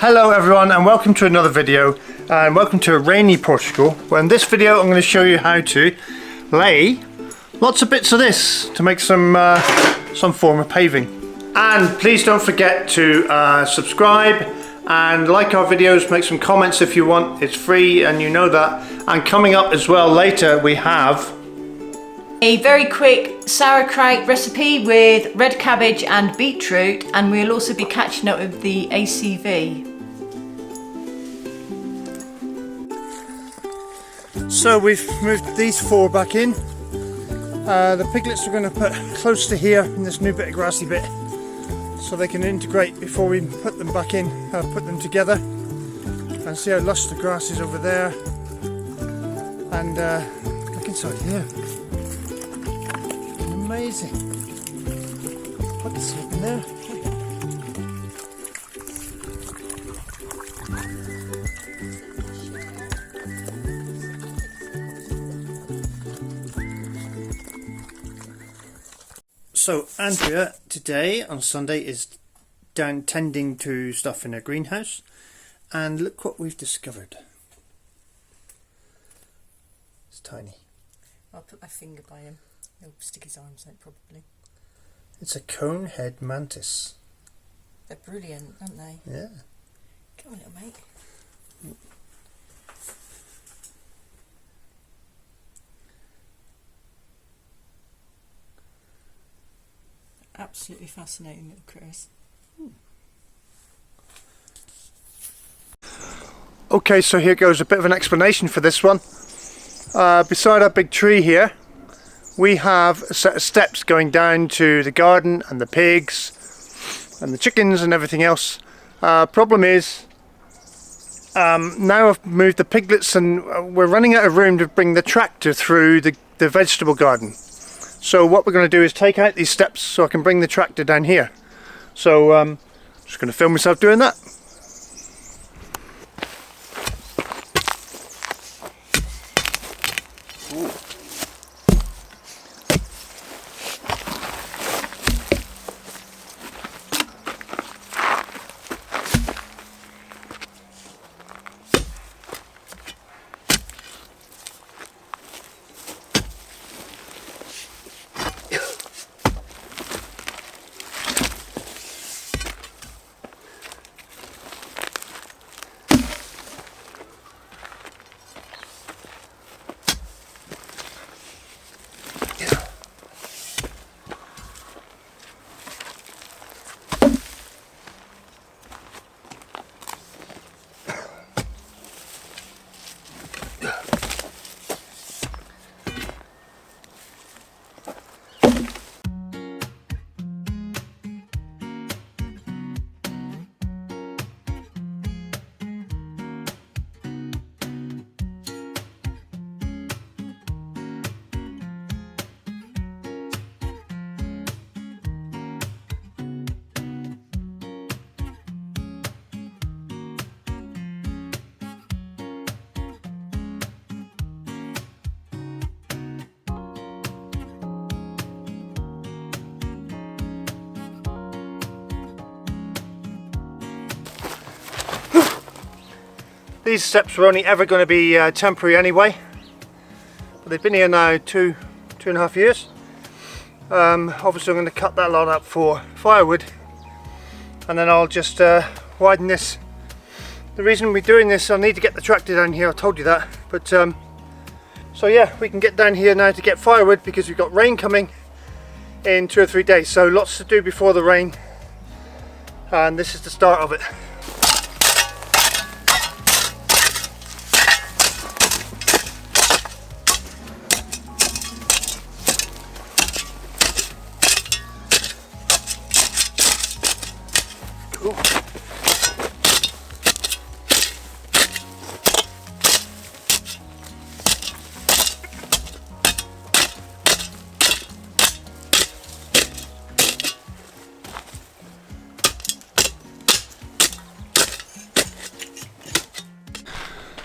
Hello everyone and welcome to another video and welcome to a rainy Portugal. Well, in this video I'm going to show you how to lay lots of bits of this to make some form of paving. And please don't forget to subscribe and like our videos, make some comments if you want. It's free and you know that. And coming up as well later we have a very quick sauerkraut recipe with red cabbage and beetroot, and we'll also be catching up with the ACV. So we've moved these four back in. The piglets are going to put close to here in this new bit of grassy bit so they can integrate before we put them back in, put them together. And see how lush the grass is over there. And look inside here. Amazing. Put the slip in there. So Andrea today on Sunday is down tending to stuff in her greenhouse, and look what we've discovered. It's tiny. I'll put my finger by him. He'll stick his arms out probably. It's a conehead mantis. They're brilliant, aren't they? Yeah. Come on, little mate. Absolutely fascinating little critters. Okay, so here goes a bit of an explanation for this one. Beside our big tree here, we have a set of steps going down to the garden and the pigs and the chickens and everything else. Problem is, now I've moved the piglets and we're running out of room to bring the tractor through the vegetable garden. So what we're going to do is take out these steps so I can bring the tractor down here. So I'm just going to film myself doing that. These steps were only ever going to be temporary anyway, but they've been here now two and a half years. Obviously I'm going to cut that lot up for firewood, and then I'll just widen this. The reason we're doing this, I'll need to get the tractor down here, I told you that, but so yeah, we can get down here now to get firewood because we've got rain coming in 2 or 3 days, so lots to do before the rain, and this is the start of it.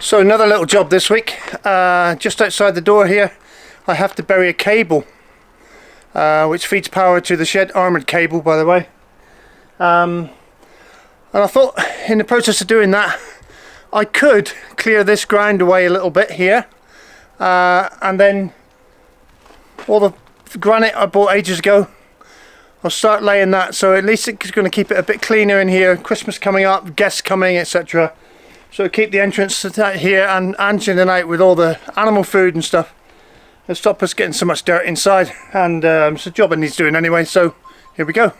So another little job this week, just outside the door here I have to bury a cable which feeds power to the shed, armoured cable by the way. And I thought in the process of doing that I could clear this ground away a little bit here, and then all the granite I bought ages ago, I'll start laying that, so at least it's going to keep it a bit cleaner in here. Christmas coming up, guests coming, etc. So keep the entrance here and in out with all the animal food and stuff, and stop us getting so much dirt inside. And it's a job it needs doing anyway, so here we go.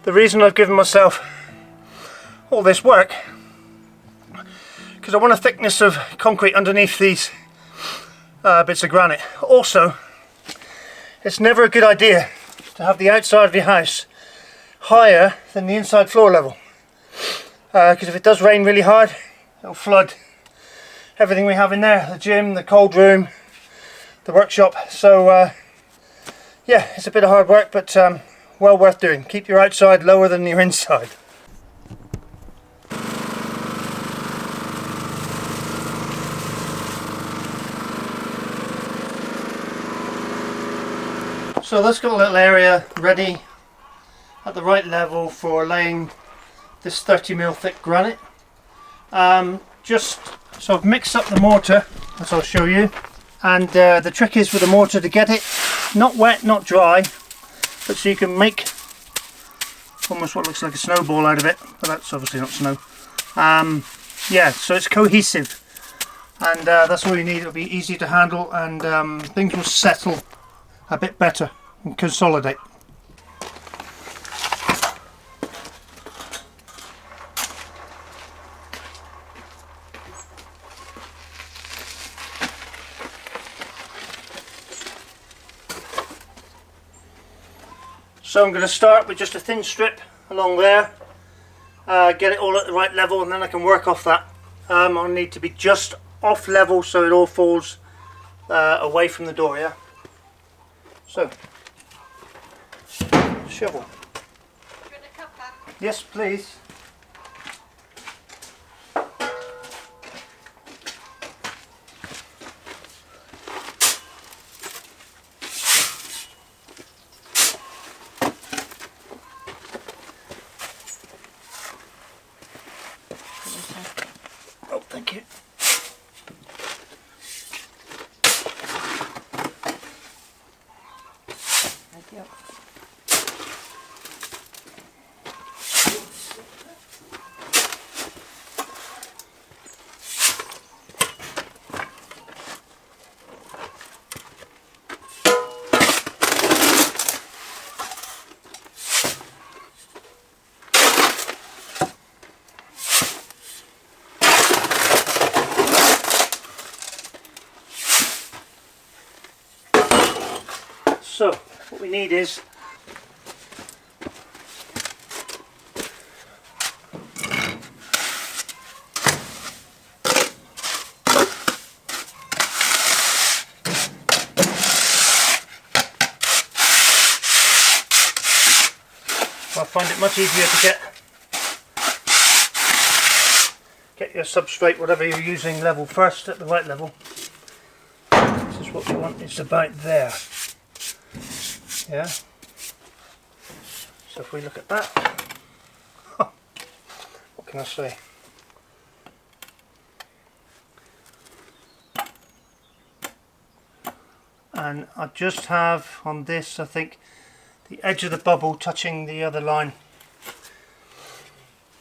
The reason I've given myself all this work, because I want a thickness of concrete underneath these bits of granite. Also, it's never a good idea to have the outside of your house higher than the inside floor level, because if it does rain really hard, it'll flood everything we have in there, the gym, the cold room, the workshop. So yeah, it's a bit of hard work, but well worth doing. Keep your outside lower than your inside. So that's got a little area ready at the right level for laying this 30mm thick granite. So I've mixed up the mortar, as I'll show you, and the trick is with the mortar to get it not wet, not dry, but so you can make almost what looks like a snowball out of it, but that's obviously not snow. Yeah, so it's cohesive, and that's all you need. It'll be easy to handle, and things will settle a bit better and consolidate. So I'm going to start with just a thin strip along there, get it all at the right level, and then I can work off that. I'll need to be just off level so it all falls away from the door, yeah? So, shovel. Yes, please. Oh, thank you. Thank you. So, what we need is I find it much easier to get your substrate, whatever you're using, level first at the right level. This is what we want, it's about there. Yeah. So if we look at that, what can I say? And I just have on this, I think, the edge of the bubble touching the other line.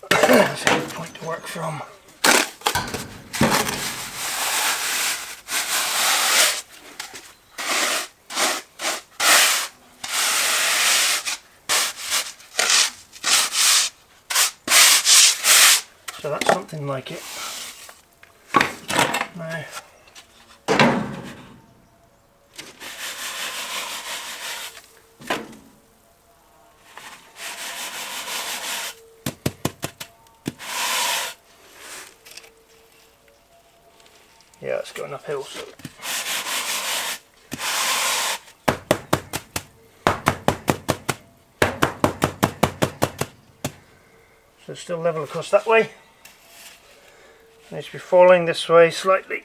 That's a good point to work from. So that's something like it. Now, yeah, it's going uphill. So still level across that way. Needs to be falling this way slightly.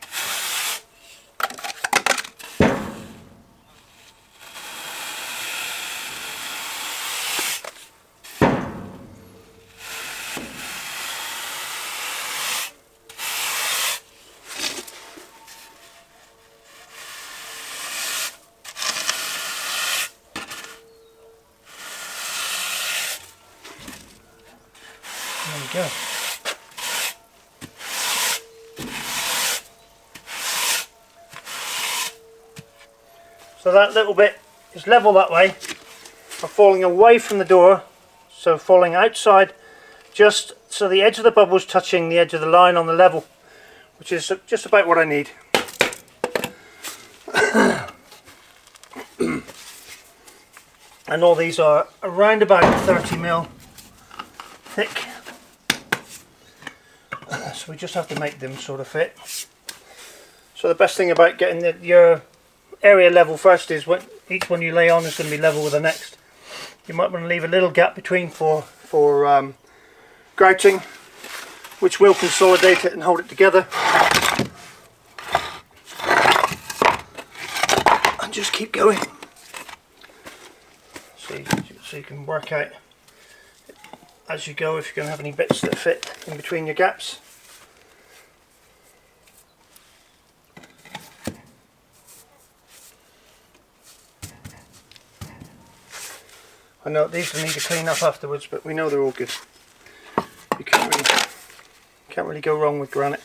There we go. So that little bit is level that way. I'm falling away from the door, so falling outside, just so the edge of the bubble is touching the edge of the line on the level, which is just about what I need. And all these are around about 30mm thick, so we just have to make them sort of fit. So the best thing about getting your area level first is when each one you lay on is going to be level with the next. You might want to leave a little gap between for grouting, which will consolidate it and hold it together. And just keep going. So you can work out as you go if you're going to have any bits that fit in between your gaps. I know these will need to clean up afterwards, but we know they're all good. You can't really go wrong with granite.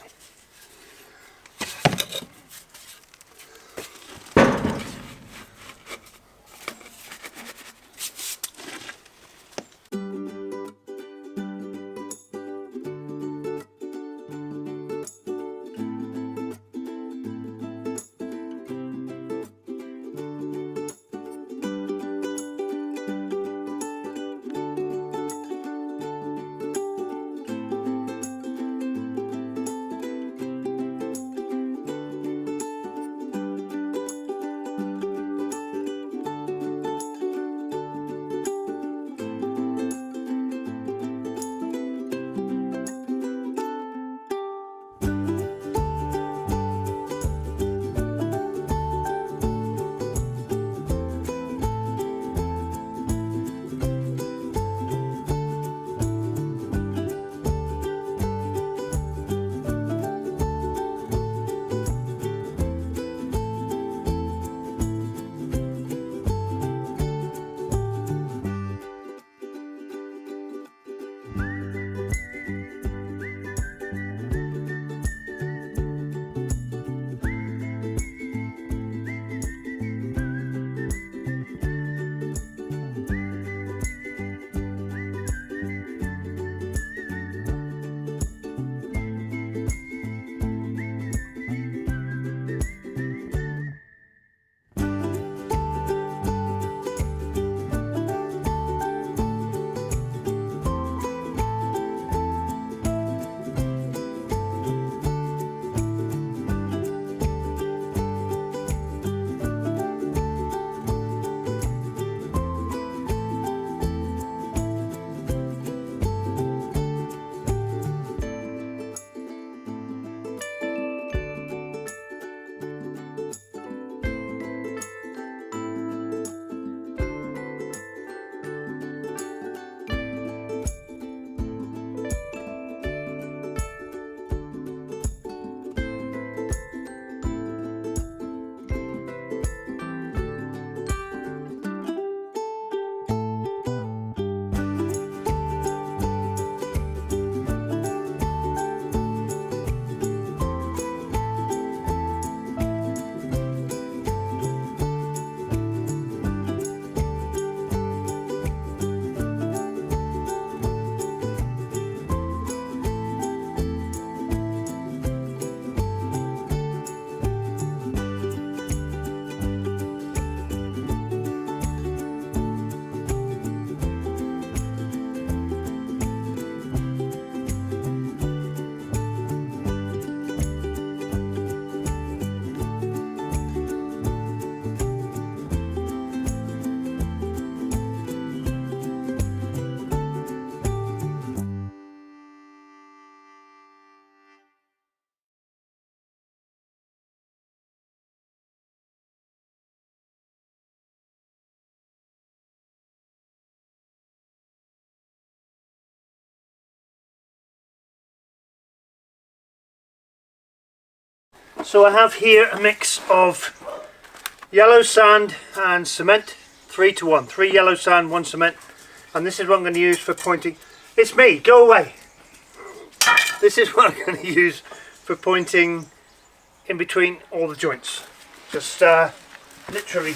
So I have here a mix of yellow sand and cement, 3 to 1. 3 yellow sand, 1 cement. And this is what I'm going to use for pointing. It's me, go away. This is what I'm going to use for pointing in between all the joints. Just literally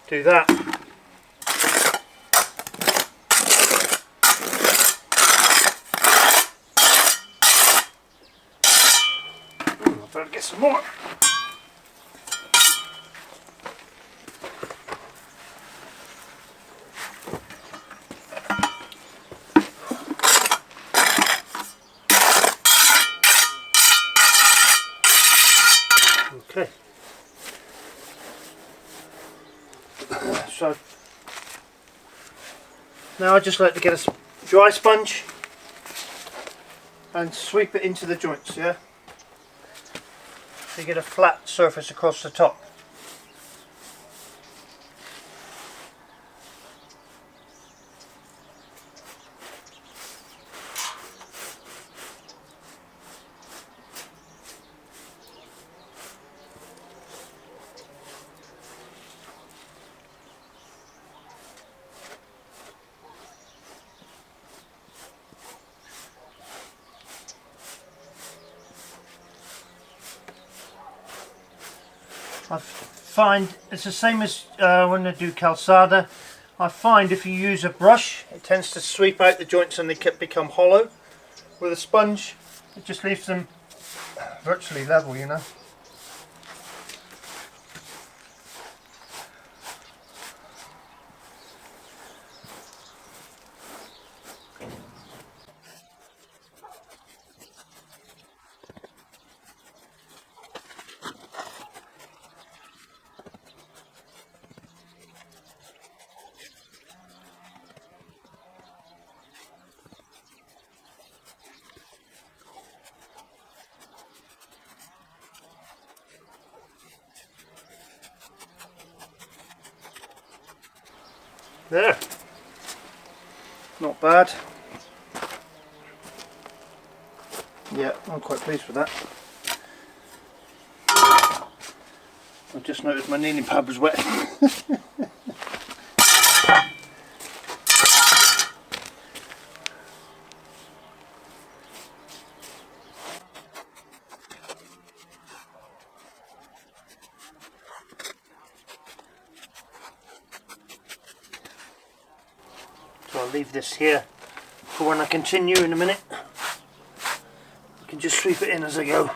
do that. I better get some more. Okay. So now I just like to get a dry sponge and sweep it into the joints, yeah? So you get a flat surface across the top. I find it's the same as when I do calçada. I find if you use a brush, it tends to sweep out the joints and they become hollow. With a sponge, it just leaves them virtually level, you know. There, not bad. Yeah, I'm quite pleased with that. I've just noticed my kneading pad was wet. So I'll leave this here for when I continue in a minute. I can just sweep it in as I go.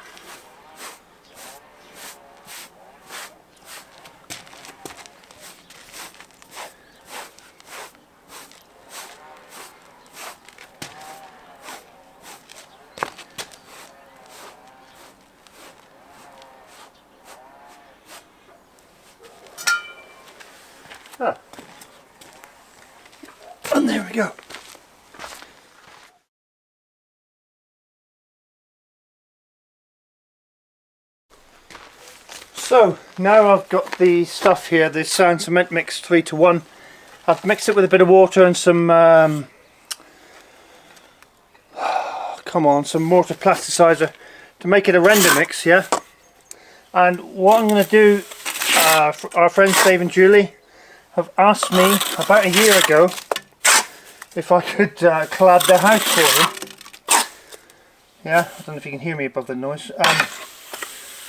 And there we go. So now I've got the stuff here, the sand cement mix 3 to 1. I've mixed it with a bit of water and some some mortar plasticizer to make it a render mix, yeah. And what I'm going to do, our friends Dave and Julie have asked me about a year ago if I could clad their house for them. Yeah, I don't know if you can hear me above the noise.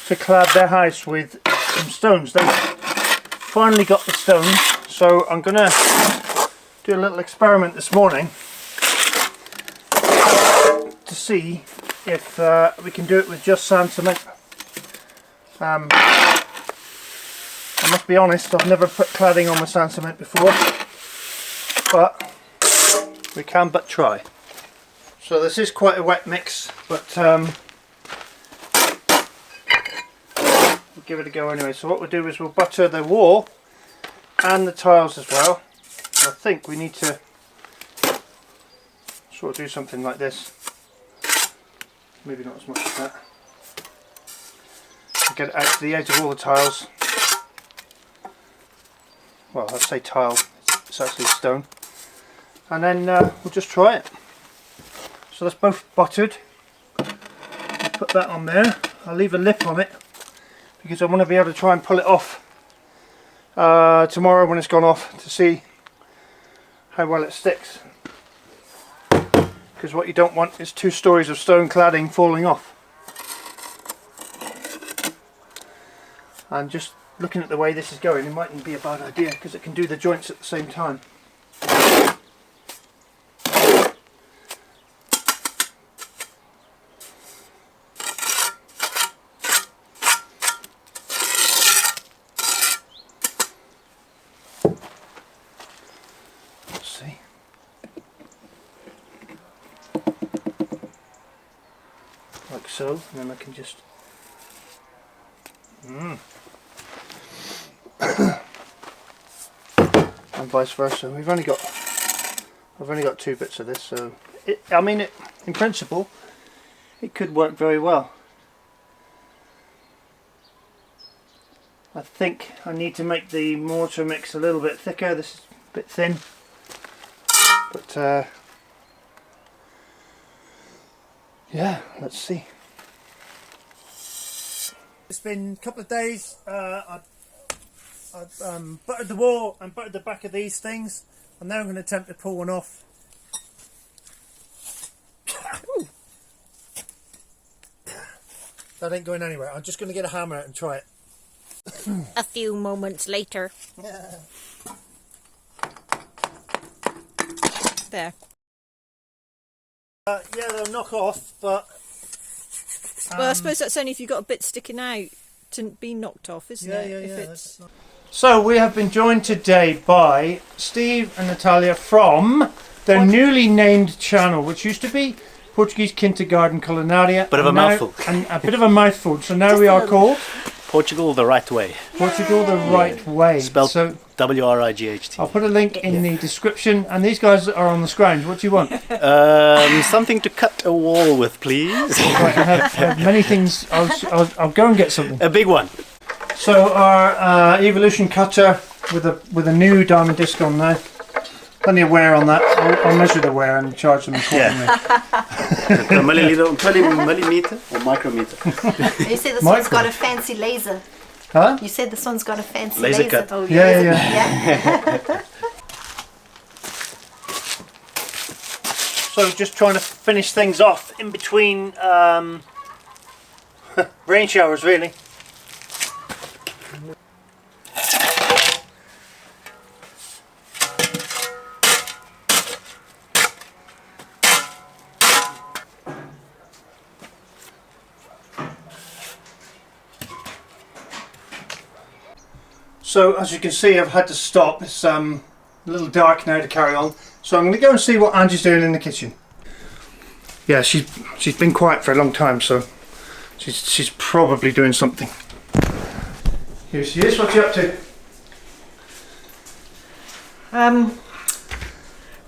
To clad their house with some stones. They finally got the stones, so I'm going to do a little experiment this morning to see if we can do it with just sand cement. I must be honest, I've never put cladding on my sand cement before, but we can but try. So this is quite a wet mix, but we'll give it a go anyway. So what we'll do is we'll butter the wall and the tiles as well. I think we need to sort of do something like this. Maybe not as much as that. Get it out to the edge of all the tiles. Well, I say tile, it's actually stone. And then we'll just try it. So that's both buttered. I'll put that on there. I'll leave a lip on it because I want to be able to try and pull it off tomorrow when it's gone off to see how well it sticks. Because what you don't want is 2 stories of stone cladding falling off. And just looking at the way this is going, it mightn't be a bad idea because it can do the joints at the same time. Let's see. Like so, and then I can just and vice versa. I've only got 2 bits of this, so I mean, in principle, it could work very well. I think I need to make the mortar mix a little bit thicker. This is a bit thin, but yeah, let's see. It's been a couple of days. I've buttered the wall and buttered the back of these things, and now I'm going to attempt to pull one off. That ain't going anywhere. I'm just going to get a hammer out and try it. A few moments later. There. Yeah, they'll knock off, but Well, I suppose that's only if you've got a bit sticking out to be knocked off, isn't it? Yeah, If yeah. it's... So we have been joined today by Steve and Natalia from their newly named channel, which used to be Portuguese Kindergarten Culinaria. Bit of a mouthful. And a bit of a mouthful. So now we are called Portugal the right way. Portugal the Right Way. Spelled So W-R-I-G-H-T. I'll put a link in the description, and these guys are on the scrounge. What do you want? Something to cut a wall with, please. Right, I have many things. I'll go and get something. A big one. So our evolution cutter with a new diamond disc on now. Plenty of wear on that. I'll measure the wear and charge them accordingly. A milliliter, 20 millimeter or micrometer. You said this one's got a fancy laser. Huh? You said this one's got a fancy Laser laser. cut. Oh, Yeah. So just trying to finish things off in between rain showers, really. So as you can see, I've had to stop. It's a little dark now to carry on. So I'm going to go and see what Angie's doing in the kitchen. Yeah, she's been quiet for a long time, so she's probably doing something. Here she is. What are you up to?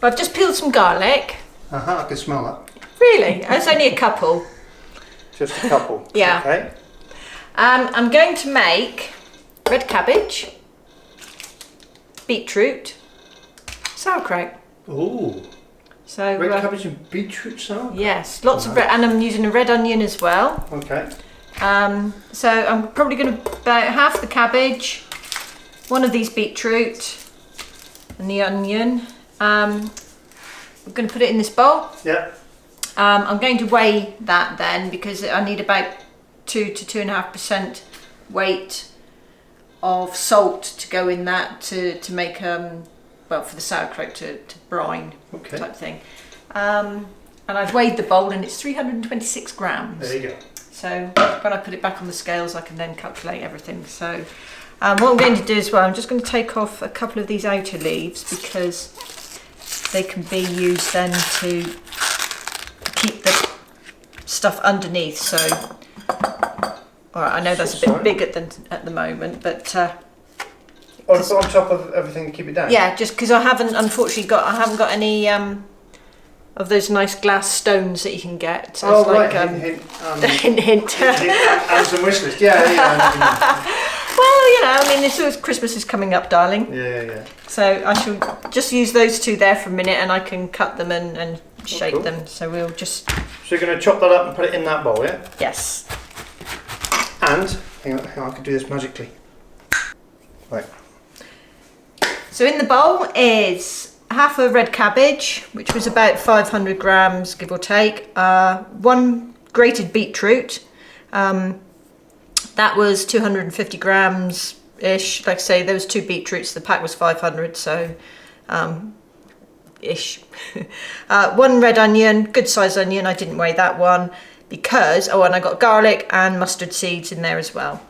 I've just peeled some garlic. I can smell that. Really? It's only a couple. Just a couple. Yeah. Okay. I'm going to make red cabbage, beetroot, sauerkraut. Ooh. So Red cabbage and beetroot sauerkraut? yes, lots of red, and I'm using a red onion as well. Okay. So I'm probably going to about half the cabbage, one of these beetroot, and the onion. I'm going to put it in this bowl. Yeah. I'm going to weigh that then because I need about 2 to 2.5% weight of salt to go in that to make well, for the sauerkraut to brine type thing. And I've weighed the bowl and it's 326 grams. There you go. So when I put it back on the scales, I can then calculate everything. So what I'm going to do as well, I'm just going to take off a couple of these outer leaves because they can be used then to keep the stuff underneath. So, all right, I know that's a bit big at the moment, but on top of everything to keep it down. yeah, just because I haven't got any of those nice glass stones that you can get. So Oh it's right. hint, hint. And some wish list. Yeah. Well, you know, I mean, Christmas is coming up, darling. Yeah. So I shall just use those two there for a minute, and I can cut them and shape cool. them. So we'll just So you're going to chop that up and put it in that bowl, yeah? yes. And, hang on, I can do this magically. Right. So in the bowl is half a red cabbage, which was about 500 grams, give or take. 1 grated beetroot. That was 250 grams-ish. Like I say, there was 2 beetroots. The pack was 500, so ish. 1 red onion, good size onion. I didn't weigh that one because, oh, and I got garlic and mustard seeds in there as well.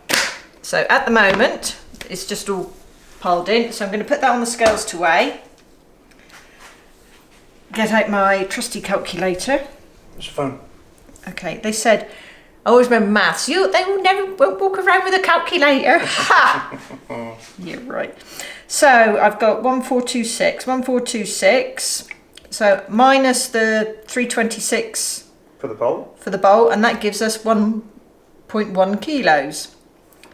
So at the moment, it's just all piled in. So I'm going to put that on the scales to weigh. Get out my trusty calculator. It's fun. Okay, they said, I always remember maths. They will never walk around with a calculator. Ha! Yeah, right. So I've got 1426. So minus the 326 For the bowl? for the bowl, and that gives us 1.1 kilos.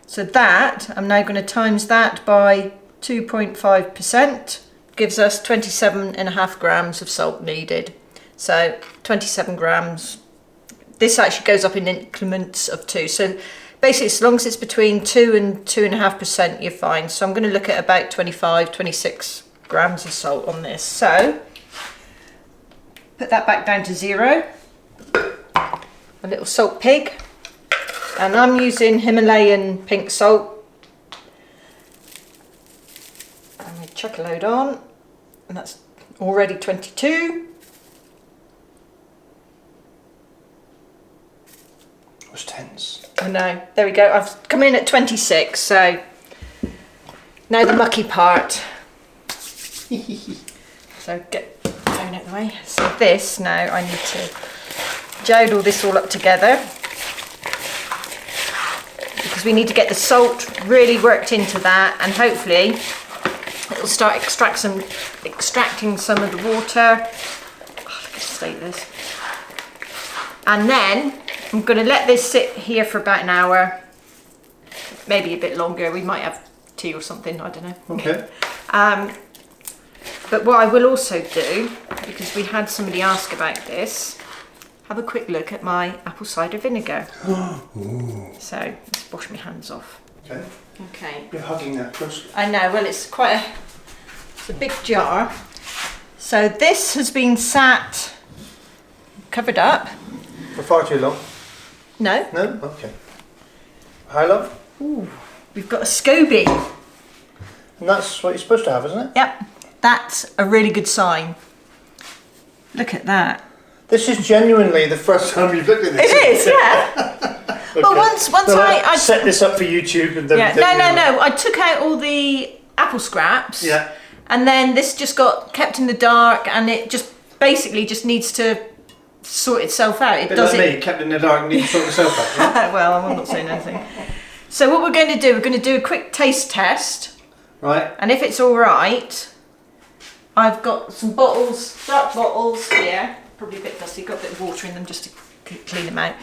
So that, I'm now going to times that by 2.5%, gives us 27.5 grams of salt needed. So 27 grams. This actually goes up in increments of 2. So basically, as long as it's between 2 and 2.5%, you're fine. So I'm going to look at about 26 grams of salt on this. So put that back down to 0. A little salt pig. And I'm using Himalayan pink salt. And we chuck a load on. And that's already 22. It was tense. I know. There we go. I've come in at 26. So now the mucky part. So get going out the way. So this now I need to jodel this all up together, because we need to get the salt really worked into that, and hopefully it'll start extracting some of the water. Oh, look at the state of this. And then I'm going to let this sit here for about an hour, maybe a bit longer. We might have tea or something, I don't know. Okay. But what I will also do, because we had somebody ask about this, have a quick look at my apple cider vinegar. So let's wash my hands off. Okay. Okay. You're hugging that closely. I know. Well, it's it's a big jar. So this has been sat covered up. For far too long? No. No? Okay. How long? Ooh, we've got a SCOBY. And that's what you're supposed to have, isn't it? Yep. That's a really good sign. Look at that. This is genuinely the first time you've looked at this. It is, yeah. Okay. But once So I set this up for YouTube and then... yeah, no. I took out all the apple scraps. Yeah. And then this just got kept in the dark, and it just basically just needs to sort itself out. It Bit does like it. me, kept in the dark and need to sort yourself out. Yeah? Well, I'm not saying anything. So what we're going to do, we're going to do a quick taste test, Right. and if it's all right, I've got some bottles, dark bottles here, probably a bit dusty, got a bit of water in them just to clean them out.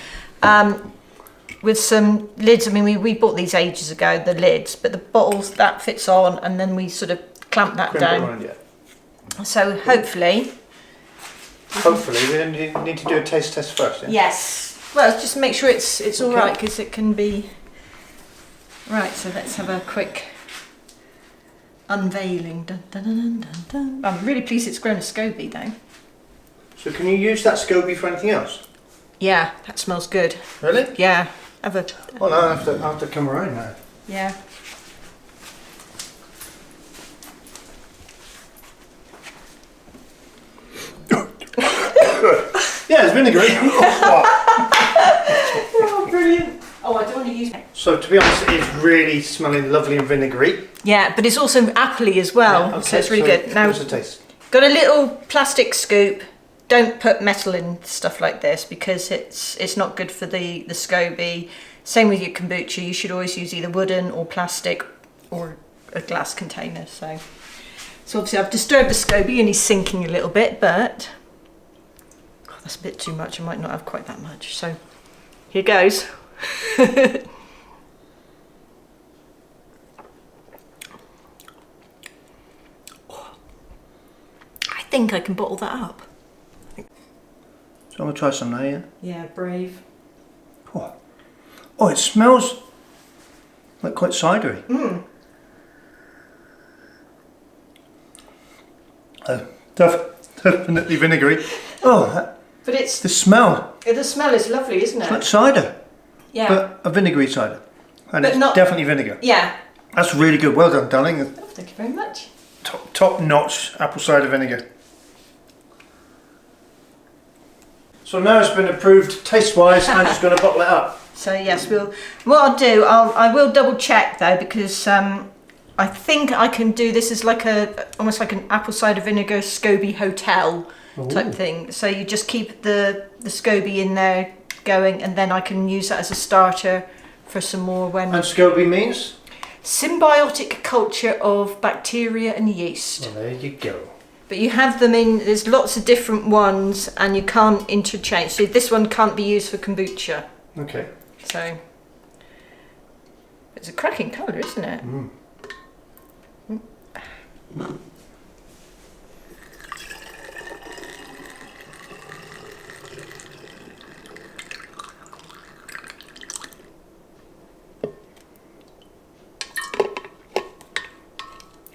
With some lids. I mean, we bought these ages ago, the lids, but the bottles, that fits on, and then we sort of clamp that Crimp it down. around, yeah. So hopefully... Hopefully, we need to do a taste test first, yeah? Yes. Well, just make sure it's all right, because it can be... Right, so let's have a quick unveiling. Dun, dun, dun, dun, dun. I'm really pleased it's grown a SCOBY though. So can you use that SCOBY for anything else? Yeah, that smells good. Really? Yeah. Have a... Well, no, I have to come around now. Yeah. Yeah, it's vinegary. Oh, brilliant. Oh, I don't want to use it. So to be honest, it's really smelling lovely and vinegary. Yeah, but it's also appley as well, Yeah, so it's really good. Now, what's the taste? got a little plastic scoop. Don't put metal in stuff like this, because it's not good for the SCOBY. Same with your kombucha. You should always use either wooden or plastic or a glass container. So obviously I've disturbed the SCOBY and he's sinking a little bit, but oh, that's a bit too much. I might not have quite that much. So here goes. I think I can bottle that up. So I'm going to try some now, yeah? Yeah, brave. Oh, it smells Like quite cidery. Definitely vinegary. Oh, But it's the smell. the smell is lovely, isn't it? It's like cider, Yeah. but a vinegary cider. And But it's not- definitely vinegar. Yeah. That's really good. Well done, darling. Oh, thank you very much. Top notch apple cider vinegar. So now it's been approved taste wise. I'm just going to bottle it up. So yes, what I'll do, I will double check though, because I think I can do this as like almost like an apple cider vinegar SCOBY hotel type thing. So you just keep the SCOBY in there going, and then I can use that as a starter for some more when. And SCOBY means? Symbiotic culture of bacteria and yeast. Well, there you go. But you have them in, there's lots of different ones and you can't interchange. So this one can't be used for kombucha. Okay. So it's a cracking colour, isn't it?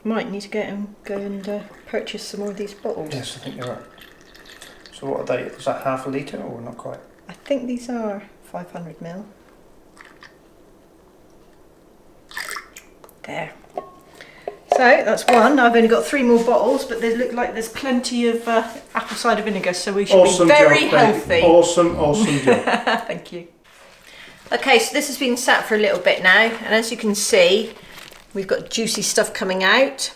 Might need to go and purchase some more of these bottles. Yes, I think you're right. So what are they? Is that half a litre or not quite? I think these are 500ml. There. So that's one. I've only got 3 more bottles, but they look like there's plenty of apple cider vinegar, so we should be very healthy. Awesome job. Thank you. Okay, so this has been sat for a little bit now, and as you can see, we've got juicy stuff coming out.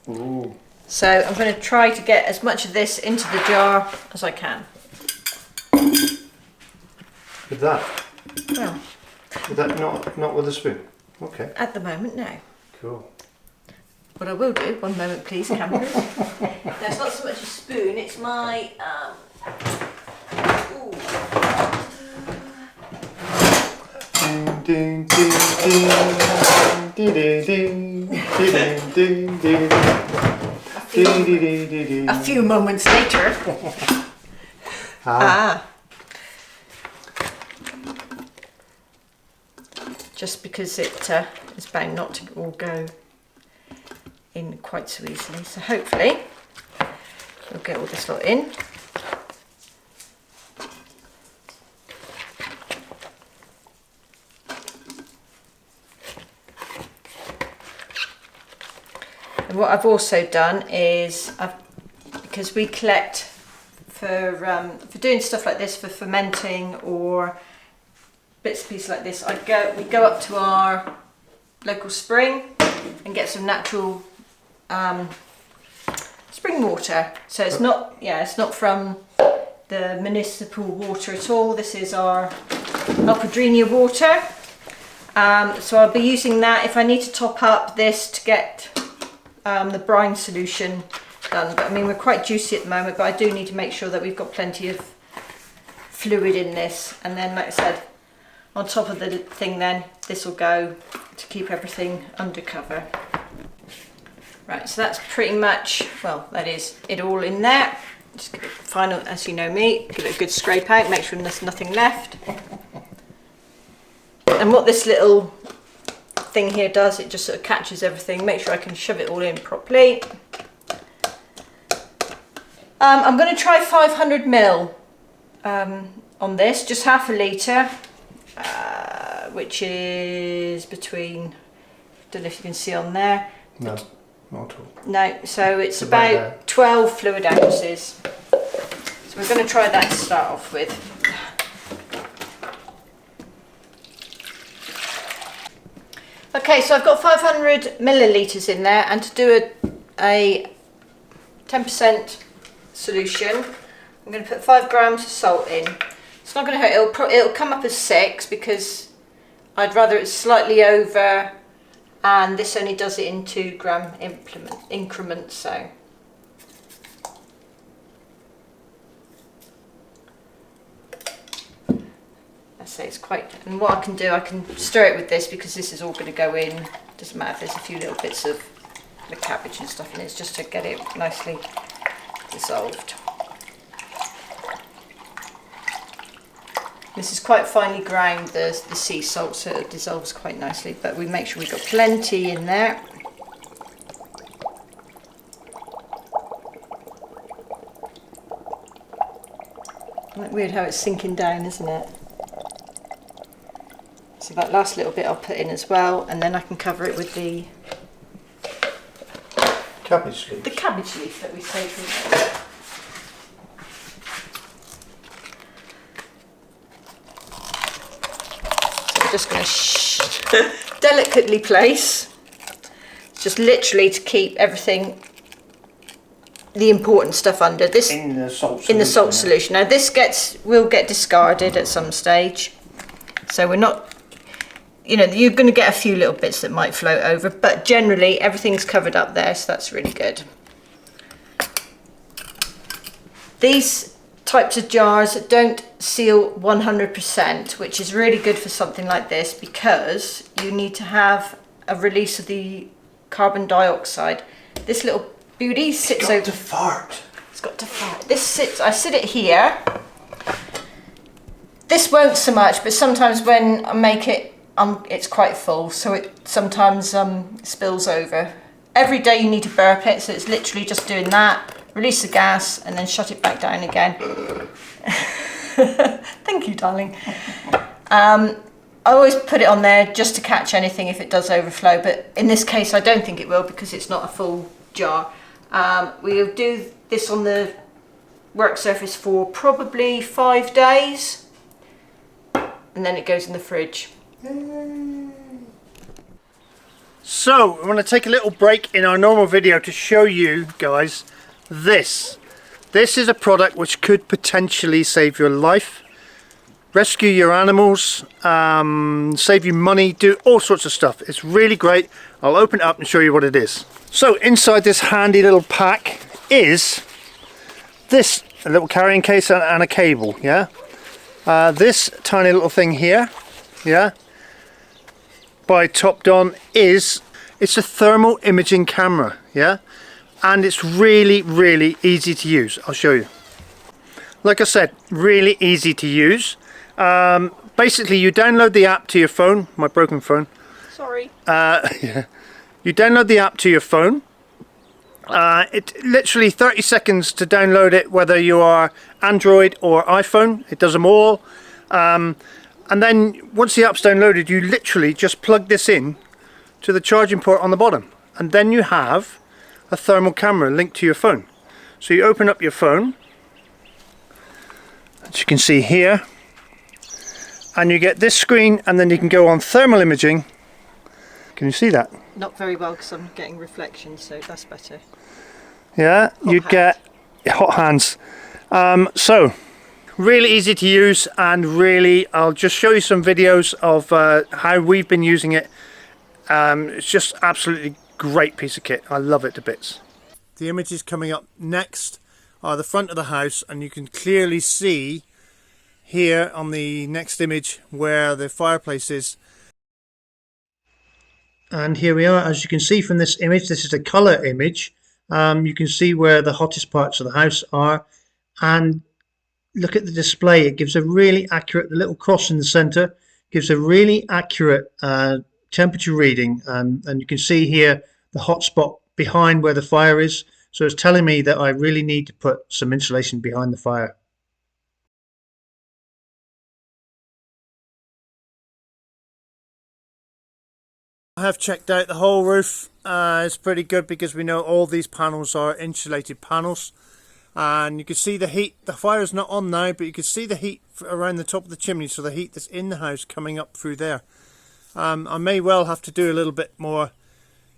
Ooh. So I'm going to try to get as much of this into the jar as I can. With that? Well, With that, not with a spoon? Okay. at the moment, no. Cool. What I will do, one moment please, cameras. No, it's not so much a spoon, it's my, ooh. Ding, ding, ding, ding, ding, ding, ding, ding, ding. A few moments later. Just because it is bound not to all go in quite so easily. So hopefully we'll get all this lot in. And what I've also done is, because we collect for doing stuff like this, for fermenting or bits and pieces like this, we go up to our local spring and get some natural spring water. So it's not, it's not from the municipal water at all. This is our Alpadrina water. So I'll be using that if I need to top up this to get the brine solution done. But I mean, we're quite juicy at the moment, but I do need to make sure that we've got plenty of fluid in this. And then, like I said, on top of the thing then, this will go to keep everything under cover. Right, so that's pretty much, well, that is it all in there. Just give it final, as you know me, give it a good scrape out, make sure there's nothing left. And what this little thing here does, it just sort of catches everything, make sure I can shove it all in properly. I'm going to try 500ml on this, just half a litre, which is between, don't know if you can see on there. No, not at all. No, so it's about 12 fluid ounces. So we're going to try that to start off with. Okay, so I've got 500 millilitres in there, and to do a 10% solution, I'm going to put 5 grams of salt in. It's not going to hurt, it'll come up as 6 because I'd rather it's slightly over, and this only does it in 2 gram increments, so. I say it's quite, and what I can do, I can stir it with this because this is all going to go in. Doesn't matter if there's a few little bits of the cabbage and stuff in it, it's just to get it nicely dissolved. This is quite finely ground, the sea salt, so it dissolves quite nicely, but we make sure we've got plenty in there. Like weird how it's sinking down, isn't it? So that last little bit I'll put in as well, and then I can cover it with the Cabbage leaf. the cabbage leaf that we saved from there. So I'm just going to delicately place, just literally to keep everything, the important stuff under this In the salt solution. in the salt solution. Now this will get discarded at some stage, so we're not, you know, you're going to get a few little bits that might float over, but generally everything's covered up there, so that's really good. These types of jars don't seal 100%, which is really good for something like this, because you need to have a release of the carbon dioxide. This little beauty sits over. To fart. It's got to fart. This sits. I sit it here. This won't so much, but sometimes when I make it, it's quite full, so it sometimes spills over. Every day you need to burp it, so it's literally just doing that. Release the gas and then shut it back down again. Thank you, darling. I always put it on there just to catch anything if it does overflow, but in this case I don't think it will because it's not a full jar. We'll do this on the work surface for probably 5 days, and then it goes in the fridge. So I'm going to take a little break in our normal video to show you guys this. This is a product which could potentially save your life, rescue your animals, save you money, do all sorts of stuff. It's really great. I'll open it up and show you what it is. So inside this handy little pack is this, a little carrying case and a cable, yeah. This tiny little thing here, yeah, by Topdon it's a thermal imaging camera, yeah, and it's really easy to use. I'll show you. Like I said, really easy to use. Basically you download the app to your phone, my broken phone. Sorry. Yeah. You download the app to your phone. It literally 30 seconds to download it, whether you are Android or iPhone. It does them all. And then once the app's downloaded, you literally just plug this in to the charging port on the bottom, and then you have a thermal camera linked to your phone. So you open up your phone, as you can see here, and you get this screen, and then you can go on thermal imaging. Can you see that? Not very well because I'm getting reflections, so that's better. Yeah, you'd get hot hands. So really easy to use, and really I'll just show you some videos of how we've been using it. It's just absolutely great piece of kit. I love it to bits. The images coming up next are the front of the house, and you can clearly see here on the next image where the fireplace is. And here we are. As you can see from this image, this is a colour image. You can see where the hottest parts of the house are, and look at the display. It gives a really accurate, the little cross in the center gives a really accurate temperature reading, and you can see here the hot spot behind where the fire is. So it's telling me that I really need to put some insulation behind the fire. I have checked out the whole roof. It's pretty good because we know all these panels are insulated panels, and you can see the heat. The fire is not on now, but you can see the heat around the top of the chimney, so the heat that's in the house coming up through there. I may well have to do a little bit more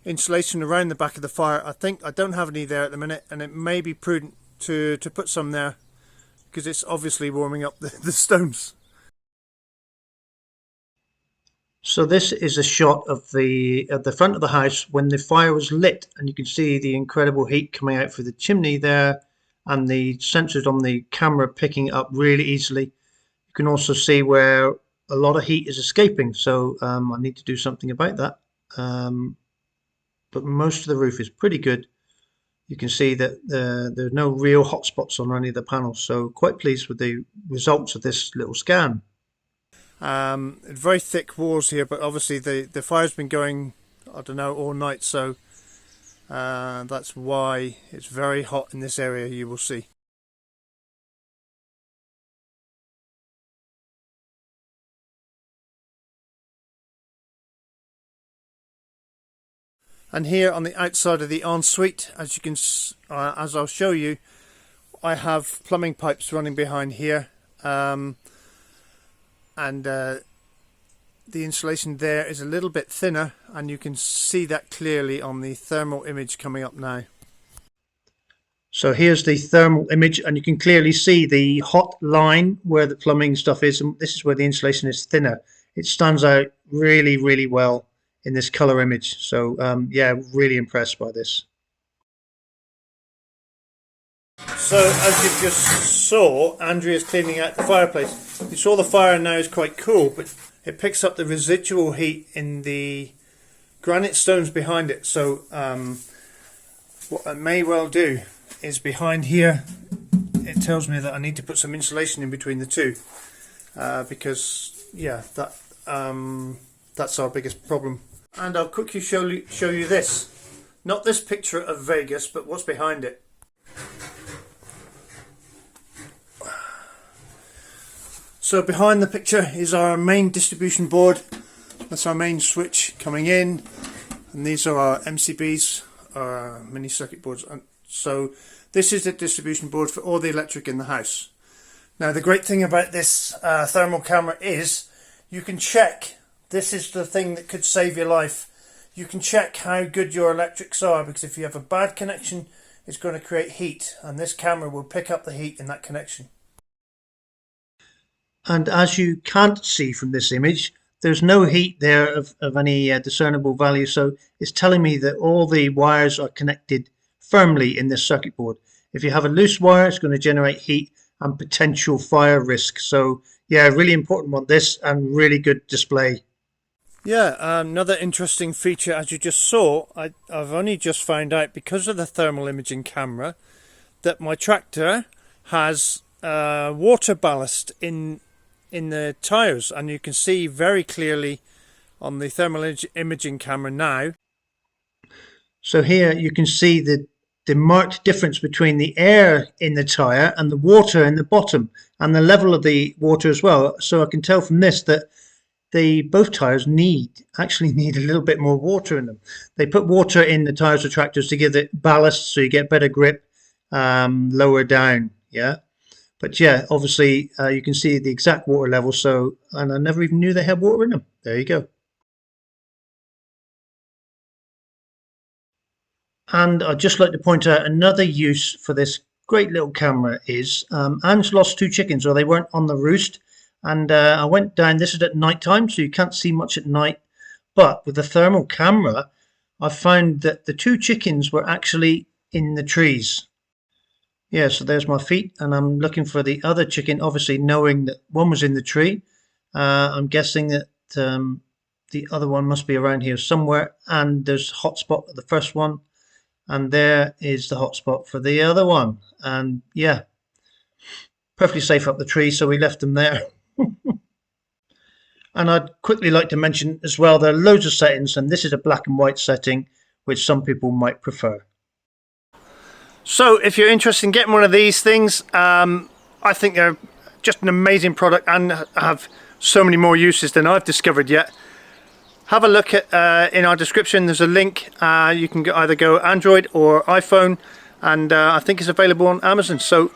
insulation around the back of the fire. I think I don't have any there at the minute, and it may be prudent to put some there because it's obviously warming up the stones. So this is a shot of the front of the house when the fire was lit, and you can see the incredible heat coming out through the chimney there, and the sensors on the camera picking it up really easily. You can also see where a lot of heat is escaping, so I need to do something about that. But most of the roof is pretty good. You can see that there's no real hot spots on any of the panels, so quite pleased with the results of this little scan. Very thick walls here, but obviously the fire's been going, I don't know, all night, so that's why it's very hot in this area, you will see. And here on the outside of the ensuite, as you can, as I'll show you, I have plumbing pipes running behind here, and the insulation there is a little bit thinner, and you can see that clearly on the thermal image coming up now. So here's the thermal image, and you can clearly see the hot line where the plumbing stuff is, and this is where the insulation is thinner. It stands out really, really well in this color image. So yeah, really impressed by this. So as you just saw, Andrea's cleaning out the fireplace. You saw the fire now is quite cool, but it picks up the residual heat in the granite stones behind it. So what I may well do is behind here, it tells me that I need to put some insulation in between the two, because yeah, that's our biggest problem. And I'll quickly show you this. Not this picture of Vegas, but what's behind it. So behind the picture is our main distribution board. That's our main switch coming in, and these are our MCBs, our mini circuit boards. And so this is the distribution board for all the electric in the house. Now the great thing about this thermal camera is you can check. This is the thing that could save your life. You can check how good your electrics are, because if you have a bad connection, it's going to create heat, and this camera will pick up the heat in that connection. And as you can't see from this image, there's no heat there of any discernible value, so it's telling me that all the wires are connected firmly in this circuit board. If you have a loose wire, it's going to generate heat and potential fire risk. So yeah, really important one, this, and really good display. Yeah, another interesting feature, as you just saw, I've only just found out because of the thermal imaging camera that my tractor has water ballast in the tyres, and you can see very clearly on the thermal imaging camera now. So here you can see the marked difference between the air in the tyre and the water in the bottom, and the level of the water as well. So I can tell from this that both tyres actually need a little bit more water in them. They put water in the tyres of tractors to give it ballast, so you get better grip lower down. Yeah, but yeah, obviously you can see the exact water level. So, and I never even knew they had water in them. There you go. And I'd just like to point out another use for this great little camera is Anne's lost 2 chickens, or they weren't on the roost. And I went down, this is at night time, so you can't see much at night. But with the thermal camera, I found that the 2 chickens were actually in the trees. Yeah, so there's my feet, and I'm looking for the other chicken, obviously knowing that one was in the tree. I'm guessing that the other one must be around here somewhere, and there's a hotspot at the first one, and there is the hotspot for the other one. And yeah, perfectly safe up the tree, so we left them there. And I'd quickly like to mention as well, there are loads of settings, and this is a black and white setting, which some people might prefer. So if you're interested in getting one of these things, I think they're just an amazing product and have so many more uses than I've discovered yet. Have a look at in our description, there's a link. You can either go Android or iPhone, and I think it's available on Amazon, so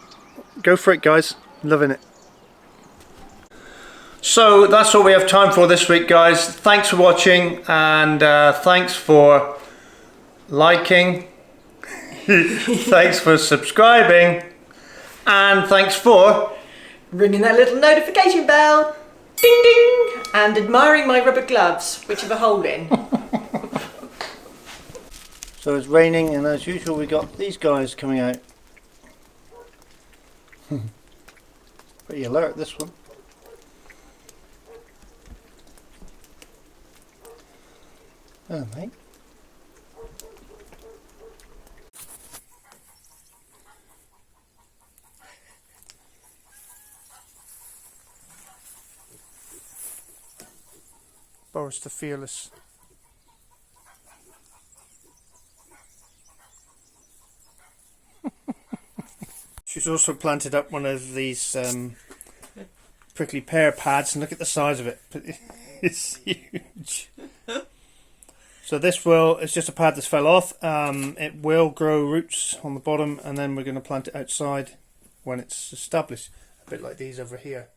go for it guys, loving it. So that's all we have time for this week guys. Thanks for watching, and thanks for liking, thanks for subscribing, and thanks for ringing that little notification bell, ding ding, and admiring my rubber gloves, which have a hole in. So it's raining, and as usual we got these guys coming out. Pretty alert, this one. Oh mate. Boris the Fearless. She's also planted up one of these prickly pear pads, and look at the size of it. It's huge. So this it's just a pad that's fell off. It will grow roots on the bottom, and then we're going to plant it outside when it's established, a bit like these over here.